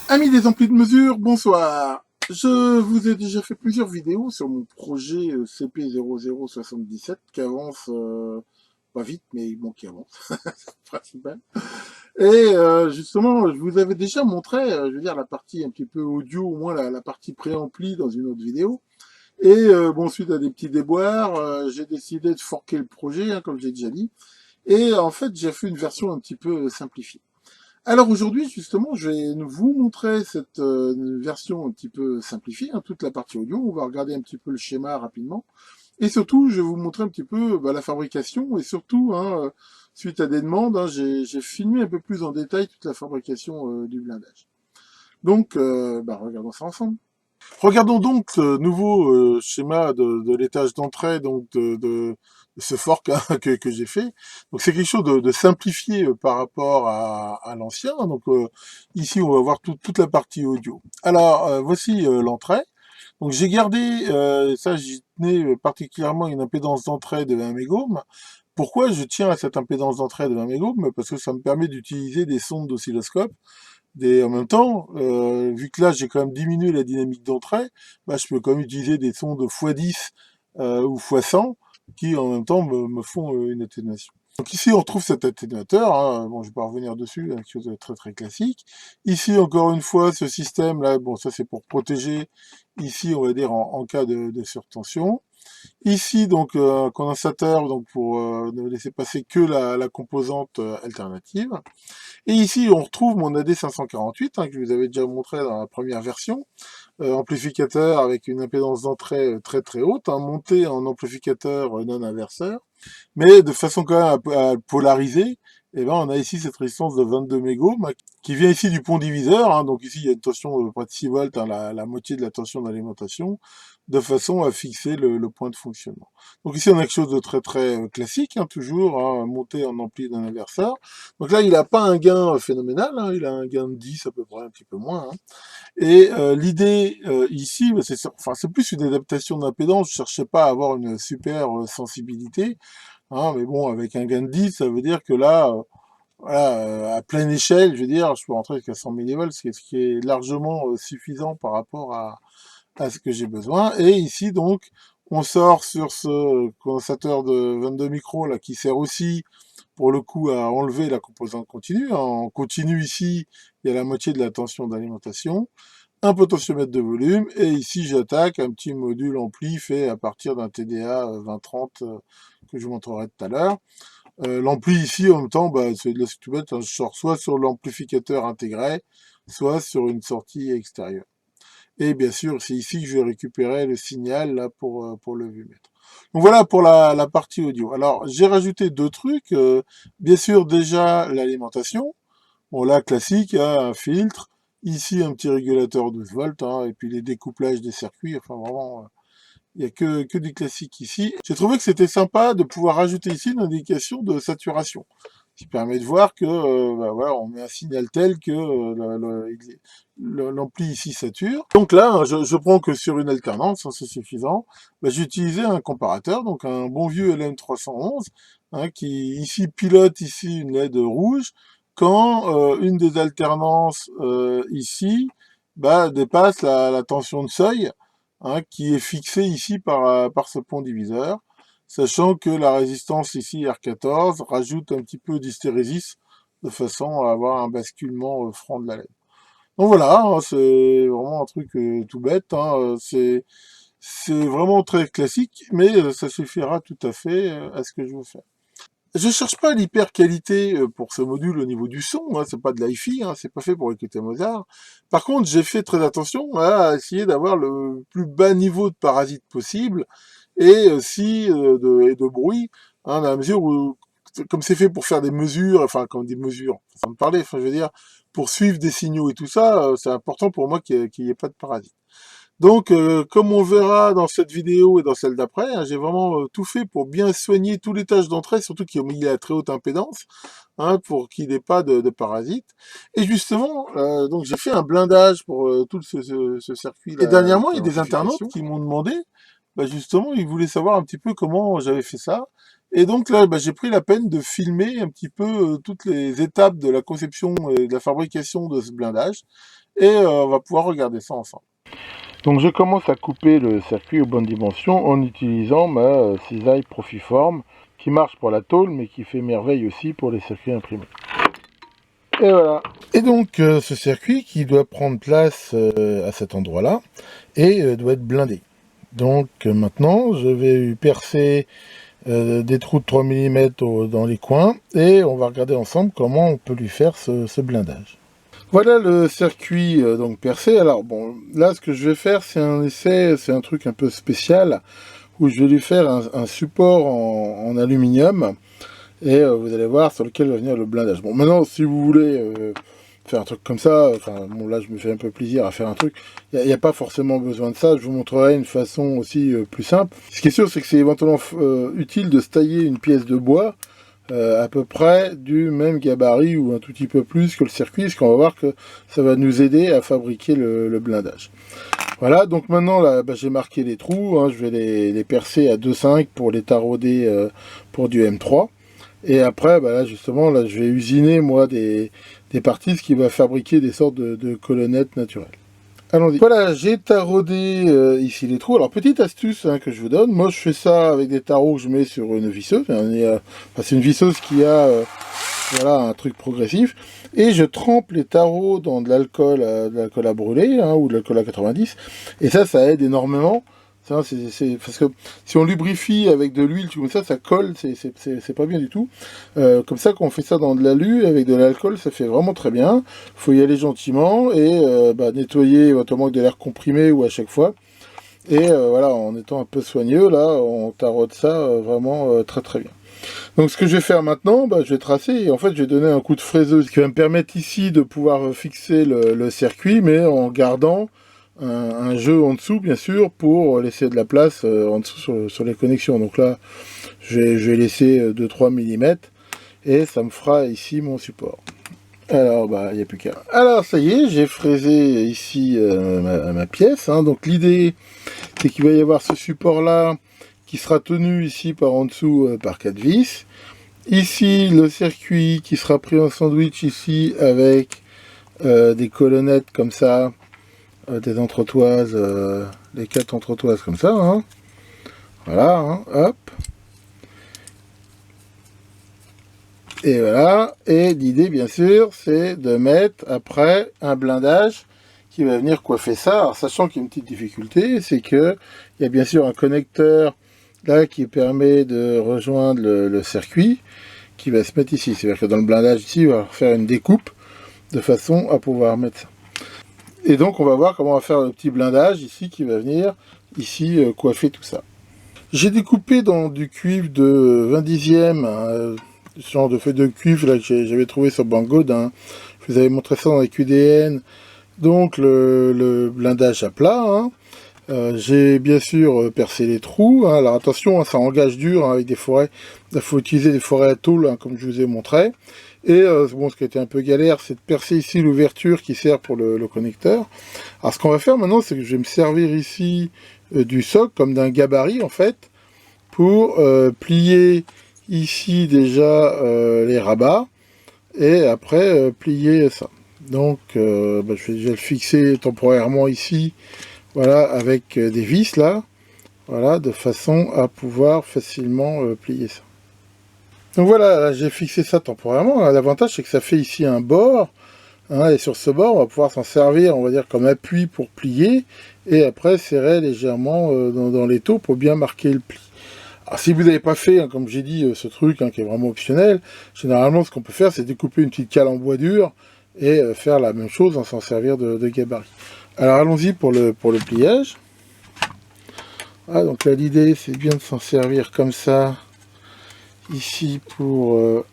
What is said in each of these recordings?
Amis des amplis de mesure, bonsoir. Je vous ai déjà fait plusieurs vidéos sur mon projet CP0077 qui avance pas vite, mais bon, qui avance, c'est le principal. Et justement, je vous avais déjà montré, je veux dire, la partie un petit peu audio, au moins la partie préampli dans une autre vidéo. Et bon, suite à des petits déboires, j'ai décidé de forquer le projet, hein, comme j'ai déjà dit. Et en fait, j'ai fait une version un petit peu simplifiée. Alors aujourd'hui, justement, je vais vous montrer cette version un petit peu simplifiée, hein, toute la partie audio. On va regarder un petit peu le schéma rapidement. Et surtout, je vais vous montrer un petit peu la fabrication. Et surtout, hein, suite à des demandes, hein, j'ai filmé un peu plus en détail toute la fabrication du blindage. Donc, regardons ça ensemble. Regardons donc ce nouveau schéma de l'étage d'entrée donc de ce fork hein, que j'ai fait. Donc c'est quelque chose de simplifié par rapport à l'ancien. Donc ici on va voir toute la partie audio. Alors voici l'entrée. Donc j'ai gardé, ça j'y tenais particulièrement une impédance d'entrée de 1 mégohm. Pourquoi je tiens à cette impédance d'entrée de 20 mégohm? Parce que ça me permet d'utiliser des sondes d'oscilloscope en même temps, vu que là j'ai quand même diminué la dynamique d'entrée, bah, je peux quand même utiliser des sondes x10 ou x100 qui en même temps me font une atténuation. Donc ici on retrouve cet atténuateur, hein. Bon je vais pas revenir dessus, hein, quelque chose de très très classique. Ici encore une fois ce système là, bon ça c'est pour protéger, ici on va dire en cas de surtension. Ici, donc, un condensateur donc pour ne laisser passer que la composante alternative. Et ici, on retrouve mon AD548, hein, que je vous avais déjà montré dans la première version. Amplificateur avec une impédance d'entrée très très haute, hein, monté en amplificateur non inverseur. Mais de façon quand même à polariser, eh ben, on a ici cette résistance de 22 mégohms qui vient ici du pont diviseur. Hein, donc ici, il y a une tension de près de 6 volts, hein, la moitié de la tension d'alimentation, de façon à fixer le point de fonctionnement. Donc ici, on a quelque chose de très très classique, hein, toujours, hein, monté en ampli d'un inverseur. Donc là, il n'a pas un gain phénoménal, hein, il a un gain de 10 à peu près, un petit peu moins. Hein. Et l'idée ici, bah, c'est plus une adaptation d'impédance. Je cherchais pas à avoir une super sensibilité. Hein, mais bon, avec un gain de 10, ça veut dire que là, voilà, à pleine échelle, je veux dire, je peux rentrer jusqu'à 100 millivolts, ce qui est largement suffisant par rapport à ce que j'ai besoin. Et ici, donc, on sort sur ce condensateur de 22 micros là, qui sert aussi, pour le coup, à enlever la composante continue. En continu, ici, il y a la moitié de la tension d'alimentation, un potentiomètre de volume, et ici, j'attaque un petit module ampli fait à partir d'un TDA 2030 que je vous montrerai tout à l'heure. L'ampli ici, en même temps, bah, c'est tout bête, hein, je sors soit sur l'amplificateur intégré, soit sur une sortie extérieure. Et bien sûr, c'est ici que je vais récupérer le signal là pour le vumètre. Donc voilà pour la partie audio. Alors, j'ai rajouté deux trucs. Bien sûr, déjà, l'alimentation. Bon, là, classique, hein, un filtre. Ici, un petit régulateur 12 volts, hein, et puis les découplages des circuits. Enfin, vraiment, il n'y a que du classique ici. J'ai trouvé que c'était sympa de pouvoir rajouter ici une indication de saturation, qui permet de voir que voilà, on met un signal tel que l'ampli ici sature. Donc là, hein, je prends que sur une alternance, hein, c'est suffisant. Bah, j'ai utilisé un comparateur, donc un bon vieux LM311, hein, qui ici pilote ici une LED rouge, quand une des alternances ici bah, dépasse la tension de seuil, hein, qui est fixé ici par ce pont diviseur, sachant que la résistance ici R14 rajoute un petit peu d'hystérésis de façon à avoir un basculement franc de la LED. Donc voilà, hein, c'est vraiment un truc tout bête, hein, c'est vraiment très classique, mais ça suffira tout à fait à ce que je veux faire. Je cherche pas l'hyper qualité pour ce module au niveau du son, hein, c'est pas de l'hi-fi, hein, c'est pas fait pour écouter Mozart. Par contre, j'ai fait très attention à essayer d'avoir le plus bas niveau de parasite possible et aussi de bruit, hein, dans la mesure où, comme c'est fait pour faire des mesures, enfin, comme des mesures, ça me parlait, enfin, je veux dire, pour suivre des signaux et tout ça, c'est important pour moi qu'il n'y ait pas de parasite. Donc, comme on verra dans cette vidéo et dans celle d'après, hein, j'ai vraiment tout fait pour bien soigner tous les tâches d'entrée, surtout qu'il y a la très haute impédance, hein, pour qu'il n'ait pas de parasites. Et justement, donc j'ai fait un blindage pour tout ce circuit-là. Et dernièrement, il y a des internautes qui m'ont demandé, bah justement, ils voulaient savoir un petit peu comment j'avais fait ça. Et donc là, j'ai pris la peine de filmer un petit peu toutes les étapes de la conception et de la fabrication de ce blindage. Et on va pouvoir regarder ça ensemble. Donc je commence à couper le circuit aux bonnes dimensions en utilisant ma cisaille Profiform qui marche pour la tôle mais qui fait merveille aussi pour les circuits imprimés. Et voilà. Et donc ce circuit qui doit prendre place à cet endroit-là et doit être blindé. Donc maintenant je vais percer des trous de 3 mm dans les coins et on va regarder ensemble comment on peut lui faire ce blindage. Voilà le circuit donc percé. Alors bon, là ce que je vais faire c'est un essai, c'est un truc un peu spécial où je vais lui faire un support en aluminium et vous allez voir sur lequel va venir le blindage. Bon maintenant si vous voulez faire un truc comme ça, enfin bon là je me fais un peu plaisir à faire un truc, il n'y a pas forcément besoin de ça, je vous montrerai une façon aussi plus simple. Ce qui est sûr c'est que c'est éventuellement utile de se tailler une pièce de bois à peu près du même gabarit ou un tout petit peu plus que le circuit, parce qu'on va voir que ça va nous aider à fabriquer le blindage. Voilà, donc maintenant là, j'ai marqué les trous, hein, je vais les percer à 2,5 pour les tarauder pour du M3. Et après, là justement, là, je vais usiner moi des parties, ce qui va fabriquer des sortes de colonnettes naturelles. Allons-y. Voilà, j'ai taraudé ici les trous. Alors, petite astuce que je vous donne. Moi, je fais ça avec des tarots que je mets sur une visseuse. C'est une visseuse qui a voilà, un truc progressif. Et je trempe les tarots dans de l'alcool à brûler ou de l'alcool à 90. Et ça aide énormément. Parce que si on lubrifie avec de l'huile, comme ça colle, c'est pas bien du tout. Comme ça, quand on fait ça dans de l'alu, avec de l'alcool, ça fait vraiment très bien. Faut y aller gentiment et nettoyer éventuellement avec de l'air comprimé ou à chaque fois. Et voilà, en étant un peu soigneux, là, on taraude ça vraiment très très bien. Donc ce que je vais faire maintenant, je vais tracer et en fait je vais donner un coup de fraiseuse qui va me permettre ici de pouvoir fixer le circuit, mais en gardant un jeu en dessous bien sûr pour laisser de la place en dessous sur les connexions. Donc là je vais laisser 2-3 mm et ça me fera ici mon support. Alors il n'y a plus qu'à. Alors ça y est, j'ai fraisé ici ma pièce. Donc l'idée c'est qu'il va y avoir ce support là qui sera tenu ici par en dessous par 4 vis. Ici le circuit qui sera pris en sandwich ici avec des colonnettes comme ça. Des entretoises, les 4 entretoises comme ça, voilà, hop, et voilà, et l'idée bien sûr c'est de mettre après un blindage qui va venir coiffer ça. Alors sachant qu'il y a une petite difficulté, c'est que il y a bien sûr un connecteur là qui permet de rejoindre le circuit qui va se mettre ici, c'est-à-dire que dans le blindage ici on va faire une découpe de façon à pouvoir mettre ça. Et donc on va voir comment on va faire le petit blindage ici qui va venir ici coiffer tout ça. J'ai découpé dans du cuivre de 20 dixièmes, ce genre de feuille de cuivre là, que j'avais trouvé sur Banggood. Je vous avais montré ça dans les QDN. Donc le blindage à plat. J'ai bien sûr percé les trous. Alors attention, ça engage dur avec des forêts. Il faut utiliser des forêts à tôle comme je vous ai montré. Et bon, ce qui était un peu galère, c'est de percer ici l'ouverture qui sert pour le connecteur. Alors ce qu'on va faire maintenant, c'est que je vais me servir ici du socle, comme d'un gabarit en fait, pour plier ici déjà les rabats, et après plier ça. Donc je vais déjà le fixer temporairement ici, voilà, avec des vis là, voilà, de façon à pouvoir facilement plier ça. Donc voilà, j'ai fixé ça temporairement. L'avantage c'est que ça fait ici un bord, et sur ce bord on va pouvoir s'en servir, on va dire comme appui pour plier, et après serrer légèrement dans les taux pour bien marquer le pli. Alors si vous n'avez pas fait, comme j'ai dit, ce truc qui est vraiment optionnel, généralement ce qu'on peut faire c'est découper une petite cale en bois dur et faire la même chose, s'en servir de gabarit. Alors allons-y pour le pliage. Ah, donc là l'idée c'est bien de s'en servir comme ça, ici pour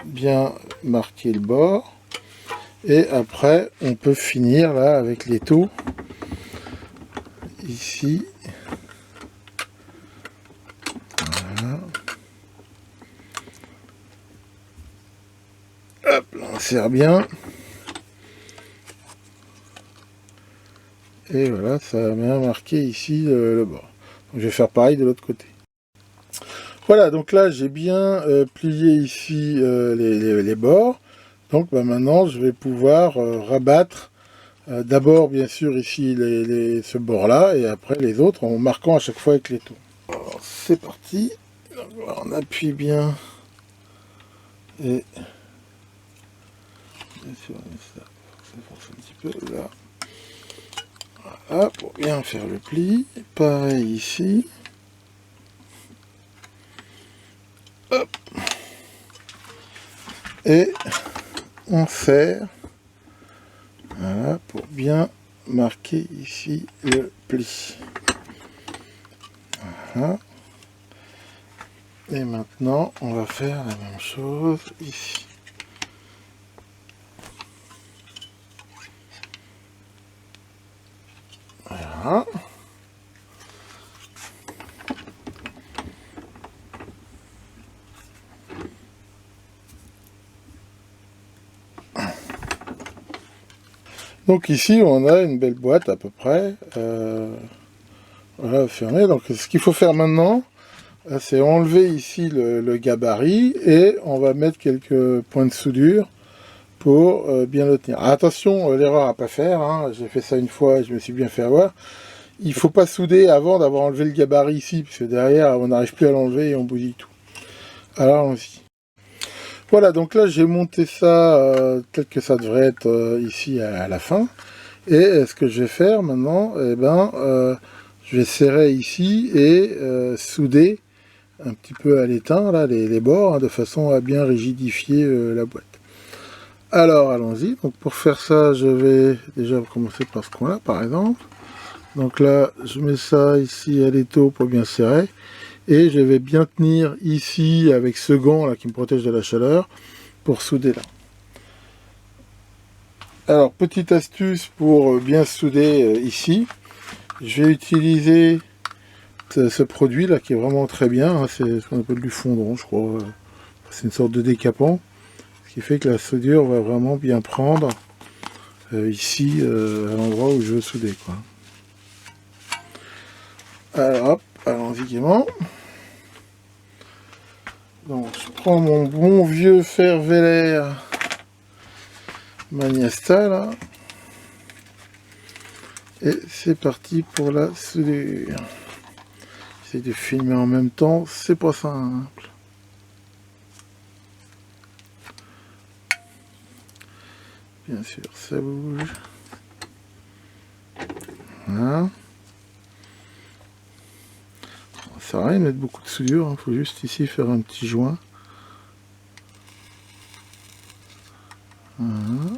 bien marquer le bord. Et après on peut finir là avec les taux, ici. Voilà. Hop, là, on serre bien. Et voilà, ça a bien marqué ici le bord. Donc, je vais faire pareil de l'autre côté. Voilà, donc là j'ai bien plié ici les bords. Donc bah, maintenant je vais pouvoir rabattre d'abord bien sûr ici ce bord-là et après les autres en marquant à chaque fois avec les taux. Alors c'est parti. Donc, voilà, on appuie bien et bien sûr ça force un petit peu là. Voilà, pour bien faire le pli. Pareil ici. Hop. Et on serre. Voilà, pour bien marquer ici le pli. Voilà. Et maintenant, on va faire la même chose ici. Voilà. Donc ici, on a une belle boîte à peu près. Voilà, fermée. Donc ce qu'il faut faire maintenant, c'est enlever ici le gabarit et on va mettre quelques points de soudure pour bien le tenir. Ah, attention, l'erreur à pas faire, hein. J'ai fait ça une fois et je me suis bien fait avoir. Il ne faut pas souder avant d'avoir enlevé le gabarit ici, parce que derrière, on n'arrive plus à l'enlever et on bousille tout. Alors, allons-y. Voilà, donc là, j'ai monté ça tel que ça devrait être ici à la fin. Et ce que je vais faire maintenant, eh ben, je vais serrer ici et souder un petit peu à l'étain, là, les bords, hein, de façon à bien rigidifier la boîte. Alors, allons-y. Donc, pour faire ça, je vais déjà commencer par ce coin-là, par exemple. Donc là, je mets ça ici à l'étau pour bien serrer. Et je vais bien tenir ici avec ce gant là qui me protège de la chaleur pour souder là. Alors, petite astuce pour bien souder ici. Je vais utiliser ce produit là qui est vraiment très bien. Hein, c'est ce qu'on appelle du fondant, je crois. C'est une sorte de décapant. Ce qui fait que la soudure va vraiment bien prendre ici à l'endroit où je veux souder, quoi. Alors hop, allons-y gaiement. Donc je prends mon bon vieux fer vélaire Magnasta là. Et c'est parti pour la soudure. J'essaie de filmer en même temps, c'est pas simple. Bien sûr, ça bouge. Voilà. Ça sert à rien de mettre beaucoup de soudure, il faut juste ici faire un petit joint. Voilà.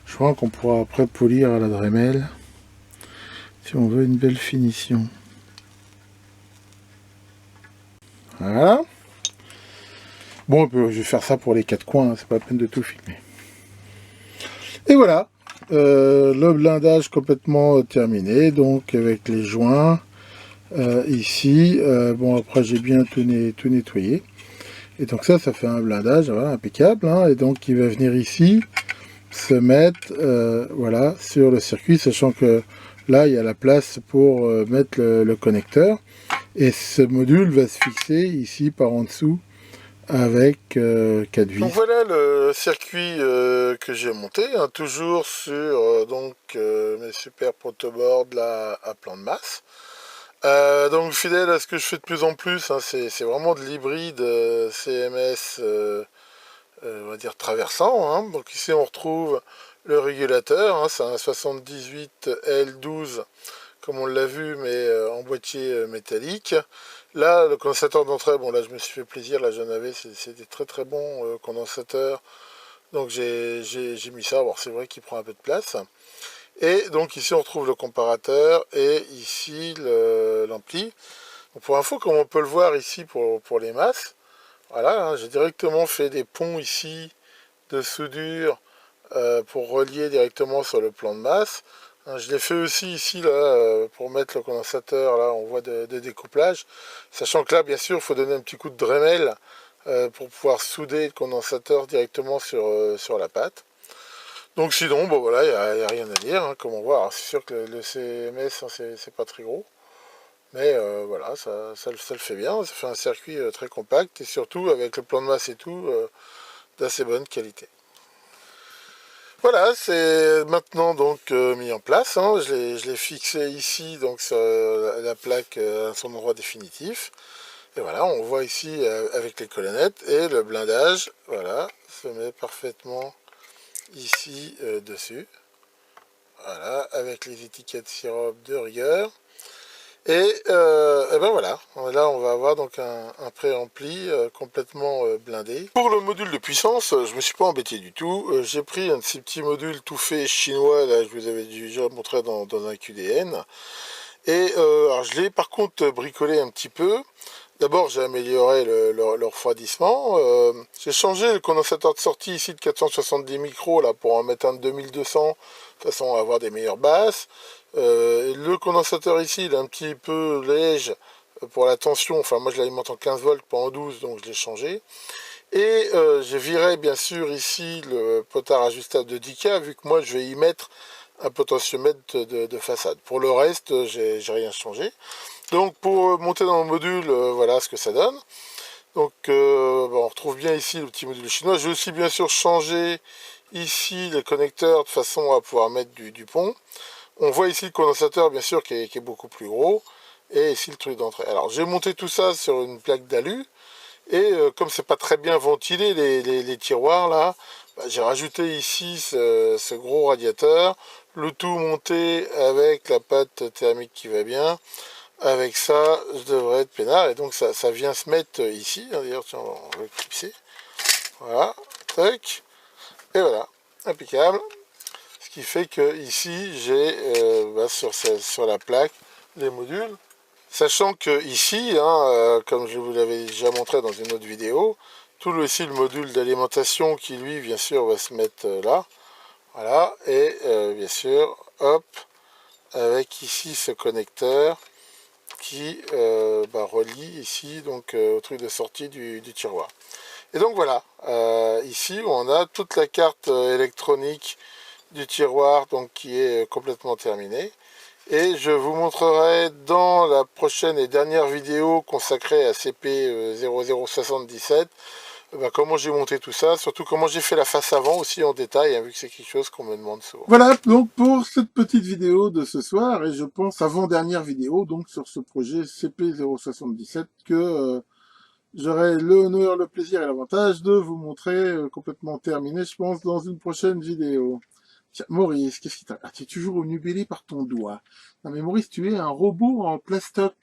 Je crois qu'on pourra après polir à la Dremel si on veut une belle finition. Voilà. Bon, je vais faire ça pour les quatre coins, hein, c'est pas la peine de tout filmer. Et voilà, le blindage complètement terminé, donc avec les joints ici. Bon, après j'ai bien tout nettoyé. Et donc ça fait un blindage, voilà, impeccable. Hein, et donc il va venir ici se mettre voilà, sur le circuit, sachant que là il y a la place pour mettre le connecteur. Et ce module va se fixer ici par en dessous avec 4 vis. Donc voilà le circuit que j'ai monté, hein, toujours sur mes super protoboards là, à plan de masse. Donc fidèle à ce que je fais de plus en plus, hein, c'est vraiment de l'hybride CMS, on va dire traversant. Hein. Donc ici on retrouve le régulateur, hein, c'est un 78L12 comme on l'a vu, mais en boîtier métallique. Là, le condensateur d'entrée, bon là je me suis fait plaisir, là j'en avais, c'est des très très bons condensateurs. Donc j'ai mis ça, bon c'est vrai qu'il prend un peu de place. Et donc ici on retrouve le comparateur et ici l'ampli. Pour info, comme on peut le voir ici pour les masses, voilà, hein, j'ai directement fait des ponts ici de soudure pour relier directement sur le plan de masse. Je l'ai fait aussi ici là pour mettre le condensateur là en voie de découplage, sachant que là bien sûr il faut donner un petit coup de Dremel pour pouvoir souder le condensateur directement sur la pâte. Donc sinon bon voilà, il n'y a rien à dire, hein, comme on voit. C'est sûr que le CMS hein, c'est pas très gros. Mais voilà, ça le fait bien, ça fait un circuit très compact, et surtout avec le plan de masse et tout, d'assez bonne qualité. Voilà, c'est maintenant donc mis en place, hein. Je l'ai fixé ici, donc sur la plaque à son endroit définitif. Et voilà, on voit ici avec les colonnettes et le blindage, voilà, se met parfaitement ici dessus. Voilà, avec les étiquettes sirop de rigueur. Et ben voilà, là on va avoir donc un préampli complètement blindé. Pour le module de puissance, je me suis pas embêté du tout. J'ai pris un de ces petits modules tout fait chinois, là je vous avais déjà montré dans un QDN. Et alors je l'ai par contre bricolé un petit peu. D'abord j'ai amélioré le refroidissement. J'ai changé le condensateur de sortie ici de 470 micros là, pour en mettre un de 2200, de façon à avoir des meilleures basses. Le condensateur ici, il est un petit peu léger pour la tension. Enfin, moi, je l'alimente en 15 volts, pas en 12, donc je l'ai changé. Et j'ai viré, bien sûr, ici le potard ajustable de 10K, vu que moi, je vais y mettre un potentiomètre de façade. Pour le reste, j'ai rien changé. Donc, pour monter dans le module, voilà ce que ça donne. Donc, on retrouve bien ici le petit module chinois. J'ai aussi, bien sûr, changé ici les connecteurs de façon à pouvoir mettre du pont. On voit ici le condensateur, bien sûr, qui est beaucoup plus gros. Et ici le truc d'entrée. Alors, j'ai monté tout ça sur une plaque d'alu. Et comme c'est pas très bien ventilé, les tiroirs, là, bah, j'ai rajouté ici ce gros radiateur. Le tout monté avec la pâte thermique qui va bien. Avec ça, je devrais être peinard. Et donc, ça vient se mettre ici. D'ailleurs, tiens, on va le clipser. Voilà. Tac. Et voilà. Impeccable. Ce qui fait que ici j'ai sur la plaque les modules. Sachant que ici, hein, comme je vous l'avais déjà montré dans une autre vidéo, ici le module d'alimentation qui lui bien sûr va se mettre là. Voilà, et bien sûr, hop, avec ici ce connecteur qui relie ici donc au truc de sortie du tiroir. Et donc voilà, ici on a toute la carte électronique du tiroir donc qui est complètement terminé, et je vous montrerai dans la prochaine et dernière vidéo consacrée à CP0077 comment j'ai monté tout ça, surtout comment j'ai fait la face avant aussi en détail, hein, vu que c'est quelque chose qu'on me demande souvent. Voilà donc pour cette petite vidéo de ce soir, et je pense avant-dernière vidéo donc sur ce projet CP077 que j'aurai l'honneur, le plaisir et l'avantage de vous montrer complètement terminé, je pense, dans une prochaine vidéo. Tiens, Maurice, qu'est-ce qui t'a... Ah, tu es toujours obnubilé par ton doigt. Non mais Maurice, tu es un robot en plastoc.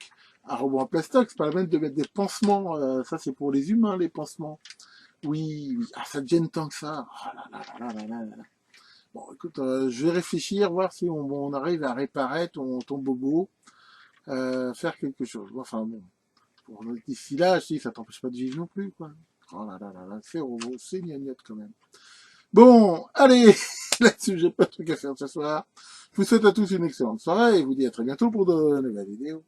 Un robot en plastoc, c'est pas la peine de mettre des pansements. Ça, c'est pour les humains, les pansements. Oui, oui. Ah, ça te gêne tant que ça. Oh là là là là là là là. Bon, écoute, je vais réfléchir, voir si on arrive à réparer ton bobo, faire quelque chose. Enfin bon, d'ici là, si, ça t'empêche pas de vivre non plus, quoi. Oh là là là là, ces robots, c'est gnognotte quand même. Bon, allez, là-dessus, j'ai pas de truc à faire ce soir. Je vous souhaite à tous une excellente soirée et vous dis à très bientôt pour de nouvelles vidéos.